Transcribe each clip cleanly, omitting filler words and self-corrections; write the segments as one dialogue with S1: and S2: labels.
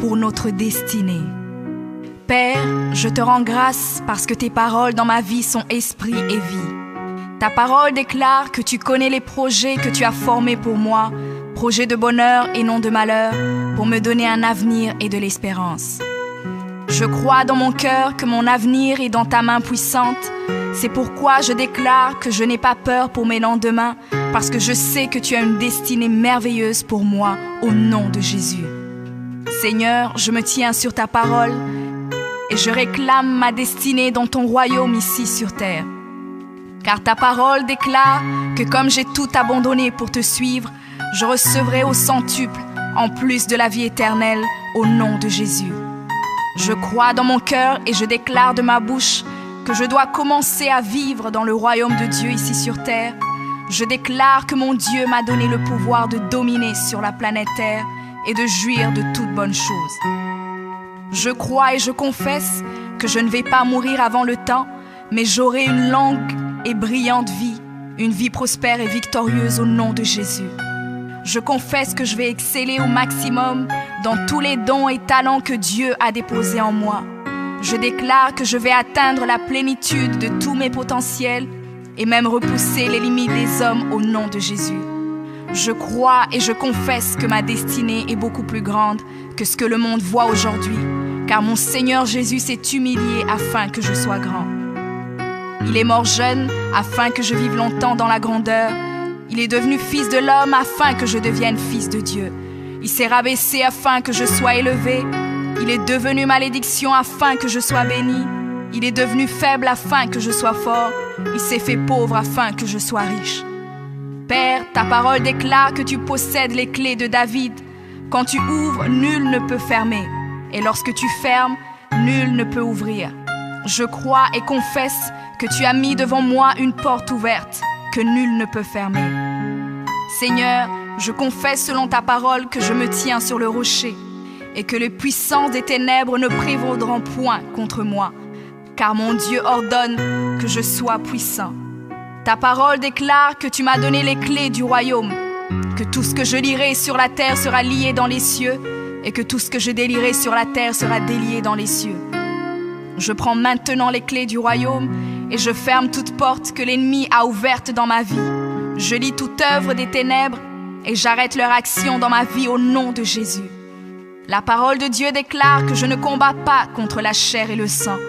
S1: pour notre destinée. Père, je te rends grâce parce que tes paroles dans ma vie sont esprit et vie. Ta parole déclare que tu connais les projets que tu as formés pour moi, projets de bonheur et non de malheur, pour me donner un avenir et de l'espérance. Je crois dans mon cœur que mon avenir est dans ta main puissante. C'est pourquoi je déclare que je n'ai pas peur pour mes lendemains, parce que je sais que tu as une destinée merveilleuse pour moi, au nom de Jésus. Seigneur, je me tiens sur ta parole et je réclame ma destinée dans ton royaume ici sur terre. Car ta parole déclare que comme j'ai tout abandonné pour te suivre, je recevrai au centuple, en plus de la vie éternelle, au nom de Jésus. Je crois dans mon cœur et je déclare de ma bouche que je dois commencer à vivre dans le royaume de Dieu ici sur terre. Je déclare que mon Dieu m'a donné le pouvoir de dominer sur la planète Terre et de jouir de toutes bonnes choses. Je crois et je confesse que je ne vais pas mourir avant le temps, mais j'aurai une longue et brillante vie, une vie prospère et victorieuse au nom de Jésus. Je confesse que je vais exceller au maximum dans tous les dons et talents que Dieu a déposés en moi. Je déclare que je vais atteindre la plénitude de tous mes potentiels et même repousser les limites des hommes au nom de Jésus. Je crois et je confesse que ma destinée est beaucoup plus grande que ce que le monde voit aujourd'hui, car mon Seigneur Jésus s'est humilié afin que je sois grand. Il est mort jeune afin que je vive longtemps dans la grandeur. Il est devenu fils de l'homme afin que je devienne fils de Dieu. Il s'est rabaissé afin que je sois élevé. Il est devenu malédiction afin que je sois béni. Il est devenu faible afin que je sois fort. Il s'est fait pauvre afin que je sois riche. Père, ta parole déclare que tu possèdes les clés de David. Quand tu ouvres, nul ne peut fermer. Et lorsque tu fermes, nul ne peut ouvrir. Je crois et confesse que tu as mis devant moi une porte ouverte que nul ne peut fermer. Seigneur, je confesse selon ta parole que je me tiens sur le rocher et que les puissances des ténèbres ne prévaudront point contre moi, car mon Dieu ordonne que je sois puissant. Ta parole déclare que tu m'as donné les clés du royaume, que tout ce que je lierai sur la terre sera lié dans les cieux et que tout ce que je délierai sur la terre sera délié dans les cieux. Je prends maintenant les clés du royaume et je ferme toute porte que l'ennemi a ouverte dans ma vie. Je lis toute œuvre des ténèbres et j'arrête leur action dans ma vie au nom de Jésus. La parole de Dieu déclare que je ne combats pas contre la chair et le sang,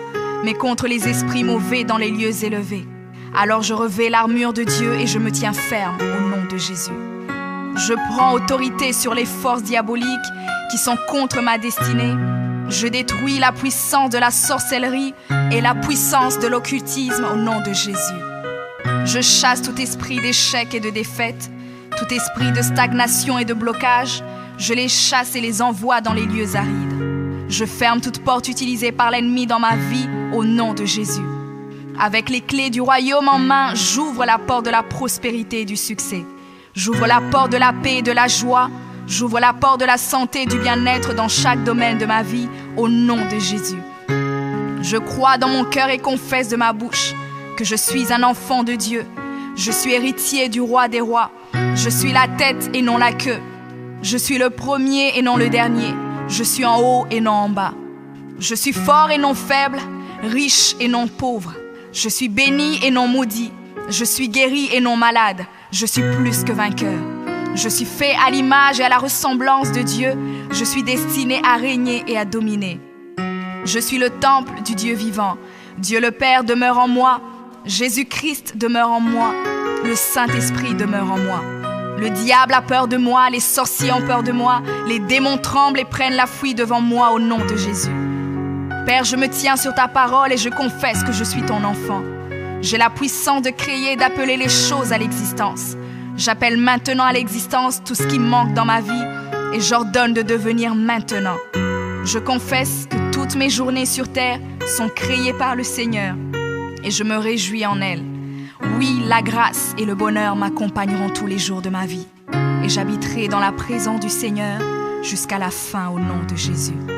S1: mais contre les esprits mauvais dans les lieux élevés. Alors je revêts l'armure de Dieu et je me tiens ferme au nom de Jésus. Je prends autorité sur les forces diaboliques qui sont contre ma destinée. Je détruis la puissance de la sorcellerie et la puissance de l'occultisme au nom de Jésus. Je chasse tout esprit d'échec et de défaite, tout esprit de stagnation et de blocage. Je les chasse et les envoie dans les lieux arides. Je ferme toute porte utilisée par l'ennemi dans ma vie au nom de Jésus. Avec les clés du royaume en main, j'ouvre la porte de la prospérité et du succès. J'ouvre la porte de la paix et de la joie. J'ouvre la porte de la santé et du bien-être dans chaque domaine de ma vie, au nom de Jésus. Je crois dans mon cœur et confesse de ma bouche que je suis un enfant de Dieu. Je suis héritier du roi des rois. Je suis la tête et non la queue. Je suis le premier et non le dernier. Je suis en haut et non en bas. Je suis fort et non faible, riche et non pauvre. Je suis béni et non maudit. Je suis guéri et non malade. Je suis plus que vainqueur. Je suis fait à l'image et à la ressemblance de Dieu. Je suis destiné à régner et à dominer. Je suis le temple du Dieu vivant. Dieu le Père demeure en moi. Jésus-Christ demeure en moi. Le Saint-Esprit demeure en moi. Le diable a peur de moi, les sorciers ont peur de moi, les démons tremblent et prennent la fuite devant moi au nom de Jésus. Père, je me tiens sur ta parole et je confesse que je suis ton enfant. J'ai la puissance de créer et d'appeler les choses à l'existence. J'appelle maintenant à l'existence tout ce qui manque dans ma vie et j'ordonne de devenir maintenant. Je confesse que toutes mes journées sur terre sont créées par le Seigneur et je me réjouis en elles. Oui, la grâce et le bonheur m'accompagneront tous les jours de ma vie et j'habiterai dans la présence du Seigneur jusqu'à la fin au nom de Jésus.